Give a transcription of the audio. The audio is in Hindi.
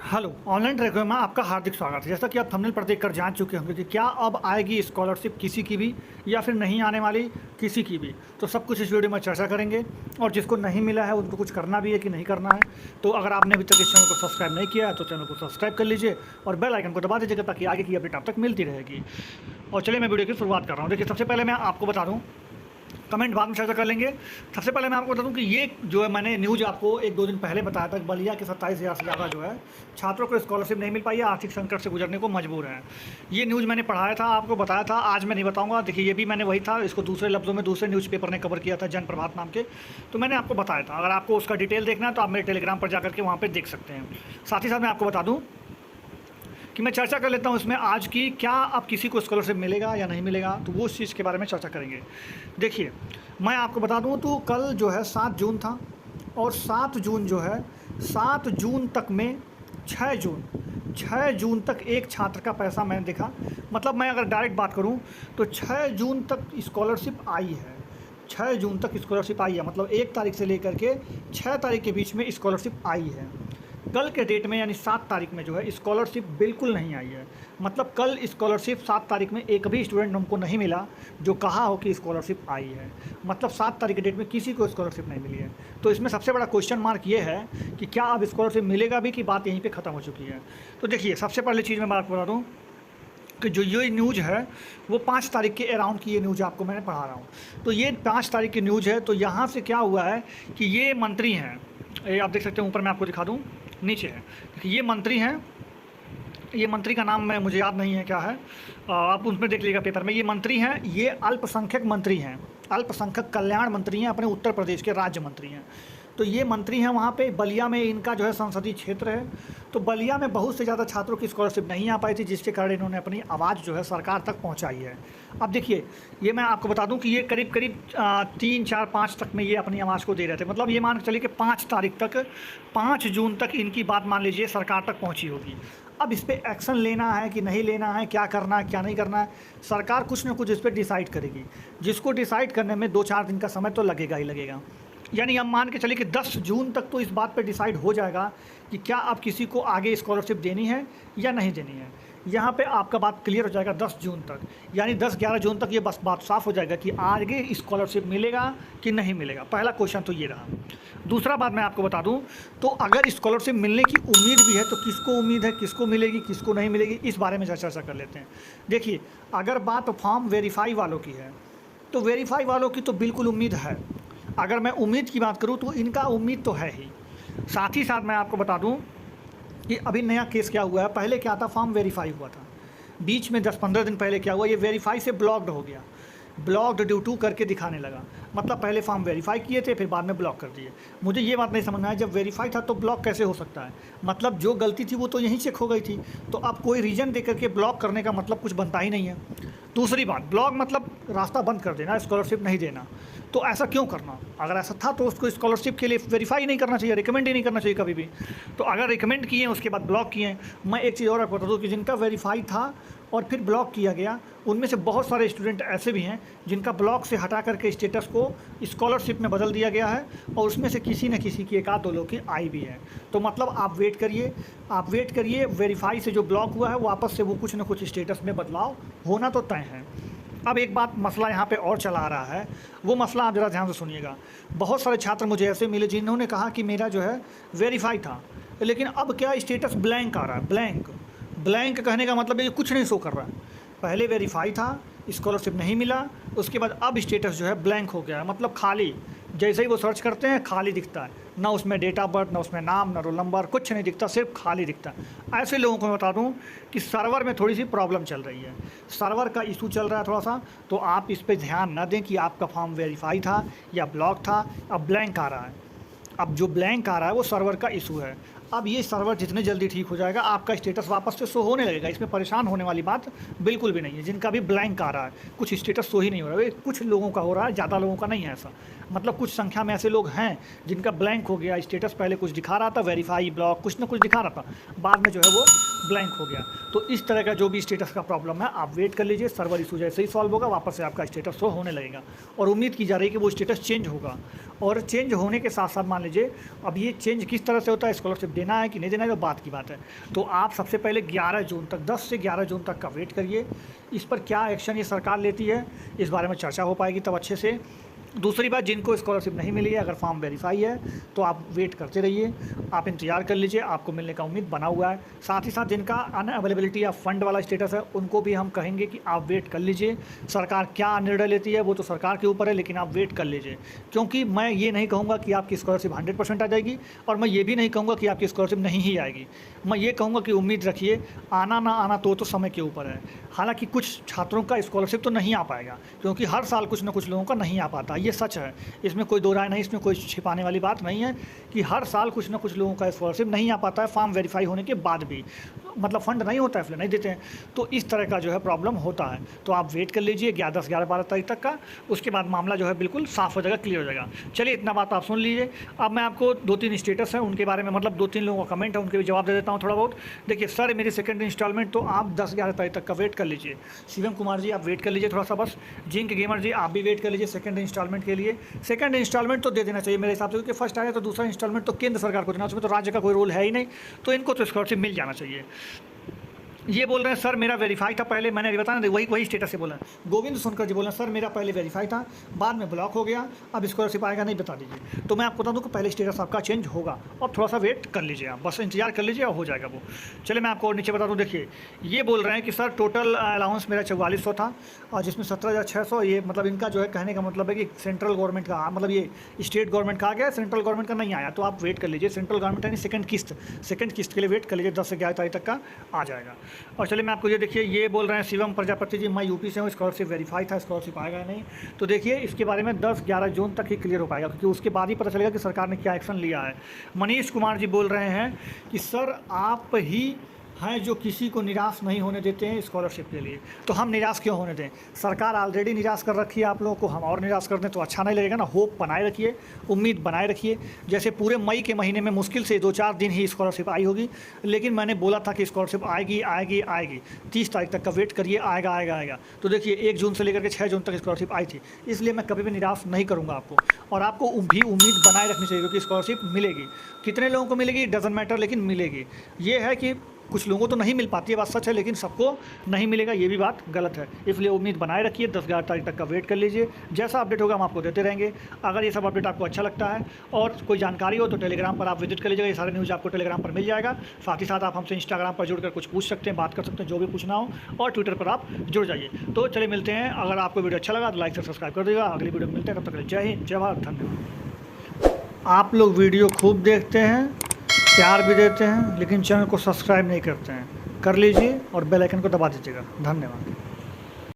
हेलो, ऑनलाइन ट्रैकर में आपका हार्दिक स्वागत है। जैसा कि आप थंबनेल पर देखकर जान चुके होंगे कि क्या अब आएगी स्कॉलरशिप किसी की भी या फिर नहीं आने वाली किसी की भी, तो सब कुछ इस वीडियो में चर्चा करेंगे। और जिसको नहीं मिला है उनको कुछ करना भी है कि नहीं करना है। तो अगर आपने अभी तक इस चैनल को सब्सक्राइब नहीं किया है तो चैनल को सब्सक्राइब कर लीजिए और बेल आइकन को दबा दीजिएगा ताकि आगे की अपडेट आप तक मिलती रहेगी। और चलिए मैं वीडियो की शुरुआत कर रहा हूँ। देखिए, सबसे पहले मैं आपको बता दूँ, कमेंट बाद में चर्चा कर लेंगे। सबसे पहले मैं आपको बता दूं कि ये जो है मैंने न्यूज़ आपको 1-2 दिन पहले बताया था कि बलिया के 27,000 से ज़्यादा जो है छात्रों को स्कॉलरशिप नहीं मिल पाई है, आर्थिक संकट से गुजरने को मजबूर हैं। ये न्यूज़ मैंने पढ़ाया था, आपको बताया था, आज मैं नहीं बताऊंगा। देखिए, ये भी मैंने वही था, इसको दूसरे लफ्ज़ों में दूसरे न्यूज़पेपर ने कवर किया था, जनप्रभात नाम के। तो मैंने आपको बताया था, अगर आपको उसका डिटेल देखना है तो आप मेरे टेलीग्राम पर जाकर के वहाँ पर देख सकते हैं। साथ ही साथ मैं आपको बता दूँ कि मैं चर्चा कर लेता हूँ इसमें आज की, क्या अब किसी को स्कॉलरशिप मिलेगा या नहीं मिलेगा, तो वो उस चीज़ के बारे में चर्चा करेंगे। देखिए, मैं आपको बता दूँ तो कल जो है 7 जून था और 7 जून जो है 7 जून तक में 6 जून तक एक छात्र का पैसा मैंने देखा। मतलब मैं अगर डायरेक्ट बात करूँ तो 6 जून तक स्कॉलरशिप आई है। 6 जून तक स्कॉलरशिप आई है, मतलब 1 तारीख से लेकर के 6 तारीख के बीच में स्कॉलरशिप आई है। कल के डेट में यानी 7 तारीख में जो है स्कॉलरशिप बिल्कुल नहीं आई है। मतलब कल स्कॉलरशिप 7 तारीख में एक भी स्टूडेंट हमको नहीं मिला जो कहा हो कि स्कॉलरशिप आई है। मतलब 7 तारीख के डेट में किसी को स्कॉलरशिप नहीं मिली है। तो इसमें सबसे बड़ा क्वेश्चन मार्क ये है कि क्या अब स्कॉलरशिप मिलेगा भी, कि बात यहीं पर ख़त्म हो चुकी है। तो देखिए, सबसे पहले चीज़ मैं आपको बता दूँ कि जो ये न्यूज़ है वो 5 तारीख के अराउंड की ये न्यूज़ आपको मैंने पढ़ा रहा हूँ। तो ये 5 तारीख की न्यूज़ है। तो यहाँ से क्या हुआ है कि ये मंत्री हैं, ये आप देख सकते हैं, ऊपर मैं आपको दिखा दूँ, नीचे है। देखिए, ये मंत्री हैं, ये मंत्री का नाम मुझे याद नहीं है क्या है, आप उसमें देख लीजिएगा पेपर में। ये मंत्री हैं, ये अल्पसंख्यक मंत्री हैं, अल्पसंख्यक कल्याण मंत्री हैं, अपने उत्तर प्रदेश के राज्य मंत्री हैं। तो ये मंत्री हैं वहाँ पे बलिया में, इनका जो है संसदीय क्षेत्र है। तो बलिया में बहुत से ज़्यादा छात्रों की स्कॉलरशिप नहीं आ पाई थी, जिसके कारण इन्होंने अपनी आवाज़ जो है सरकार तक पहुँचाई है। अब देखिए, ये मैं आपको बता दूं कि ये करीब 3, 4, 5 तक में ये अपनी आवाज़ को दे रहे थे। मतलब ये मान के चलिए कि 5 तारीख तक, 5 जून तक इनकी बात मान लीजिए सरकार तक पहुंची होगी। अब इस पर एक्शन लेना है कि नहीं लेना है, क्या करना है क्या नहीं करना है, सरकार कुछ ना कुछ इस पर डिसाइड करेगी। जिसको डिसाइड करने में 2-4 दिन का समय तो लगेगा ही लगेगा। यानी हम मान के चलिए कि 10 जून तक तो इस बात पे डिसाइड हो जाएगा कि क्या अब किसी को आगे स्कॉलरशिप देनी है या नहीं देनी है। यहाँ पे आपका बात क्लियर हो जाएगा 10 जून तक, यानी 10-11 जून तक ये बस बात साफ़ हो जाएगा कि आगे स्कॉलरशिप मिलेगा कि नहीं मिलेगा। पहला क्वेश्चन तो ये रहा। दूसरा बात मैं आपको बता दूं, तो अगर स्कॉलरशिप मिलने की उम्मीद भी है तो किसको उम्मीद है, किसको मिलेगी किसको नहीं मिलेगी, इस बारे में चर्चा कर लेते हैं। देखिए, अगर बात फॉर्म वेरीफाई वालों की है तो वेरीफाई वालों की तो बिल्कुल उम्मीद है। अगर मैं उम्मीद की बात करूं तो इनका उम्मीद तो है ही। साथ ही साथ मैं आपको बता दूं कि अभी नया केस क्या हुआ है। पहले क्या था, फॉर्म वेरीफाई हुआ था, बीच में 10-15 दिन पहले क्या हुआ, ये वेरीफाई से ब्लॉक्ड हो गया, ब्लॉक्ड ड्यू टू करके दिखाने लगा। मतलब पहले फॉर्म वेरीफाई किए थे, फिर बाद में ब्लॉक कर दिए। मुझे ये बात नहीं समझ में आया, जब वेरीफाई था तो ब्लॉक कैसे हो सकता है। मतलब जो गलती थी वो तो यहीं चेक हो गई थी, तो अब कोई रीज़न दे करके ब्लॉक करने का मतलब कुछ बनता ही नहीं है। दूसरी बात, ब्लॉक मतलब रास्ता बंद कर देना, स्कॉलरशिप नहीं देना। तो ऐसा क्यों करना, अगर ऐसा था तो उसको स्कॉलरशिप के लिए वेरीफाई नहीं करना चाहिए, रिकमेंड ही नहीं करना चाहिए कभी भी। तो अगर रिकमेंड किए उसके बाद ब्लॉक किए, मैं एक चीज़ और आपको बता दूँ कि जिनका वेरीफाई था और फिर ब्लॉक किया गया, उनमें से बहुत सारे स्टूडेंट ऐसे भी हैं जिनका ब्लॉक से हटा करके स्टेटस को स्कॉलरशिप में बदल दिया गया है, और उसमें से किसी न किसी की 1-2 लोग की आई भी है। तो मतलब आप वेट करिए, वेरीफाई से जो ब्लॉक हुआ है वापस से वो कुछ न कुछ स्टेटस में बदलाव होना तो तय है। अब एक बात, मसला यहाँ पे और चला आ रहा है, वो मसला आप ज़रा ध्यान से सुनिएगा। बहुत सारे छात्र मुझे ऐसे मिले जिन्होंने कहा कि मेरा जो है वेरीफाई था, लेकिन अब क्या स्टेटस ब्लैंक आ रहा है। ब्लैंक कहने का मतलब ये कुछ नहीं शो कर रहा है। पहले वेरीफाई था, स्कॉलरशिप नहीं मिला, उसके बाद अब स्टेटस जो है ब्लैंक हो गया है, मतलब खाली। जैसे ही वो सर्च करते हैं खाली दिखता है, ना उसमें डेट ऑफ बर्थ, ना उसमें नाम, ना रोल नंबर, कुछ नहीं दिखता, सिर्फ खाली दिखता है। ऐसे लोगों को मैं बता दूं कि सर्वर में थोड़ी सी प्रॉब्लम चल रही है, सर्वर का इशू चल रहा है थोड़ा सा। तो आप इस पर ध्यान ना दें कि आपका फॉर्म वेरीफाई था या ब्लॉक था, अब ब्लैंक आ रहा है। अब जो ब्लैंक आ रहा है वो सर्वर का इशू है। अब ये सर्वर जितने जल्दी ठीक हो जाएगा आपका स्टेटस वापस से शो होने लगेगा। इसमें परेशान होने वाली बात बिल्कुल भी नहीं है। जिनका भी ब्लैंक आ रहा है, कुछ स्टेटस शो ही नहीं हो रहा है, कुछ लोगों का हो रहा है, ज़्यादा लोगों का नहीं है ऐसा। मतलब कुछ संख्या में ऐसे लोग हैं जिनका ब्लैंक हो गया स्टेटस, पहले कुछ दिखा रहा था, वेरीफाई, ब्लॉक, कुछ ना कुछ दिखा रहा था, बाद में जो है वो ब्लैंक हो गया। तो इस तरह का जो भी स्टेटस का प्रॉब्लम है आप वेट कर लीजिए, सर्वर इशू जैसे ही सॉल्व होगा वापस से आपका स्टेटस शो होने लगेगा। और उम्मीद की जा रही है कि वो स्टेटस चेंज होगा। और चेंज होने के साथ साथ मान लीजिए अब ये चेंज किस तरह से होता है, स्कॉलरशिप देना है कि नहीं देना है, तो बात की बात है। तो आप सबसे पहले 11 जून तक, 10 से 11 जून तक का वेट करिए। इस पर क्या एक्शन ये सरकार लेती है, इस बारे में चर्चा हो पाएगी तब अच्छे से। दूसरी बात, जिनको स्कॉलरशिप नहीं मिली है, अगर फॉर्म वेरीफाई है तो आप वेट करते रहिए, आप इंतज़ार कर लीजिए, आपको मिलने का उम्मीद बना हुआ है। साथ ही साथ जिनका अनअवेलेबिलिटी या फंड वाला स्टेटस है, उनको भी हम कहेंगे कि आप वेट कर लीजिए। सरकार क्या निर्णय लेती है वो तो सरकार के ऊपर है, लेकिन आप वेट कर लीजिए, क्योंकि मैं ये नहीं कहूँगा कि आपकी स्कॉलरशिप 100% आ जाएगी, और मैं ये भी नहीं कहूँगा कि आपकी स्कॉलरशिप नहीं ही आएगी। मैं ये कहूँगा कि उम्मीद रखिए, आना ना आना तो समय के ऊपर है। हालांकि कुछ छात्रों का स्कॉलरशिप तो नहीं आ पाएगा, क्योंकि हर साल कुछ ना कुछ लोगों का नहीं आ पाता, ये सच है, इसमें कोई दो राय नहीं, इसमें कोई छिपाने वाली बात नहीं है कि हर साल कुछ ना कुछ लोगों का स्कॉलरशिप नहीं आ पाता है, फॉर्म वेरीफाई होने के बाद भी, मतलब फंड नहीं होता है इसलिए नहीं देते हैं। तो इस तरह का जो है प्रॉब्लम होता है। तो आप वेट कर लीजिए 10, 11, 12 तारीख तक का, उसके बाद मामला जो है बिल्कुल साफ़ हो जाएगा, क्लियर हो जाएगा। चलिए, इतना बात आप सुन लीजिए। अब मैं आपको 2-3 स्टेटस है उनके बारे में, मतलब 2-3 लोगों का कमेंट है, उनके भी जवाब दे देता हूँ थोड़ा बहुत। देखिए सर, मेरी सेकंड इंस्टॉलमेंट तो आप 10, 11 तारीख तक का वेट कर लीजिए। शिवम कुमार जी, आप वेट कर लीजिए थोड़ा सा बस। जिंक गेमर जी, आप भी वेट कर लीजिए सेकंड इंस्टॉलमेंट के लिए। सेकंड इंस्टॉलमेंट तो दे देना चाहिए मेरे हिसाब से, क्योंकि फर्स्ट आया तो दूसरा इंस्टॉलमेंट तो केंद्र सरकार को देना, उसमें तो राज्य का कोई रोल है ही नहीं, तो इनको तो स्कॉलरशिप मिल जाना चाहिए। ये बोल रहे हैं सर मेरा वेरीफाई था पहले, मैंने अभी बताया ना, वही स्टेटस से बोला। गोविंद सोनकर जी बोल रहे हैं सर मेरा पहले वेरीफाई था, बाद में ब्लॉक हो गया, अब स्कॉलरशिप आएगा नहीं, बता दीजिए। तो मैं आपको बता दूं कि पहले स्टेटस आपका चेंज होगा, और थोड़ा सा वेट कर लीजिए, आप बस इंतजार कर लीजिए और हो जाएगा वो। चलिए मैं आपको और नीचे बता दूँ। देखिए, ये बोल रहे हैं कि सर टोटल अलाउंस मेरा 4400 था, और जिसमें 17,600 ये, मतलब इनका जो है कहने का मतलब है कि सेंट्रल गवर्नमेंट का, मतलब ये स्टेट गवर्नमेंट का आ गया, सेंट्रल गवर्नमेंट का नहीं आया, तो आप वेट कर लीजिए। सेंट्रल गवर्नमेंट यानी सेकंड किस्त के लिए वेट कर लीजिए, 10 से 11 तारीख तक का आ जाएगा। और चलिए मैं आपको ये देखिए, ये बोल रहे हैं शिवम प्रजापति जी, मैं यूपी से हूँ, स्कॉलरशिप वेरीफाई था, स्कॉलरशिप आएगा नहीं। तो देखिए इसके बारे में 10-11 जून तक ही क्लियर हो पाएगा, क्योंकि उसके बाद ही पता चलेगा कि सरकार ने क्या एक्शन लिया है। मनीष कुमार जी बोल रहे हैं कि सर आप ही हैं जो किसी को निराश नहीं होने देते हैं स्कॉलरशिप के लिए, तो हम निराश क्यों होने दें? सरकार ऑलरेडी निराश कर रखी है आप लोगों को, हम और निराश कर दें तो अच्छा नहीं लगेगा ना। होप बनाए रखिए, उम्मीद बनाए रखिए। जैसे पूरे मई के महीने में मुश्किल से 2-4 दिन ही स्कॉलरशिप आई होगी, लेकिन मैंने बोला था कि स्कॉलरशिप आएगी आएगी आएगी। 30 तारीख तक का वेट करिए, आएगा आएगा आएगा। तो देखिए 1 जून से लेकर के 6 जून तक स्कॉलरशिप आई थी, इसलिए मैं कभी भी निराश नहीं करूँगा आपको, और आपको भी उम्मीद बनाए रखनी चाहिए, क्योंकि स्कॉलरशिप मिलेगी। कितने लोगों को मिलेगी डजंट मैटर, लेकिन मिलेगी। ये है कि कुछ लोगों को तो नहीं मिल पाती है, बात सच है, लेकिन सबको नहीं मिलेगा, ये भी बात गलत है। इसलिए उम्मीद बनाए रखिए, 10-11 तारीख तक का वेट कर लीजिए। जैसा अपडेट होगा हम आपको देते रहेंगे। अगर ये सब अपडेट आपको अच्छा लगता है और कोई जानकारी हो तो टेलीग्राम पर आप विजिट कर लीजिएगा, ये सारे न्यूज़ आपको टेलीग्राम पर मिल जाएगा। साथ ही साथ आप हमसे इंस्टाग्राम पर जुड़कर कुछ पूछ सकते हैं, बात कर सकते हैं, जो भी पूछना हो, और ट्विटर पर आप जुड़ जाइए। तो चलिए मिलते हैं। अगर आपको वीडियो अच्छा लगा तो लाइक से सब्सक्राइब कर दीजिएगा। अगली वीडियो में मिलते हैं, तब तक जय हिंद, जय भारत, धन्यवाद। आप लोग वीडियो खूब देखते हैं, प्यार भी देते हैं, लेकिन चैनल को सब्सक्राइब नहीं करते हैं, कर लीजिए और बेल आइकन को दबा दीजिएगा। धन्यवाद।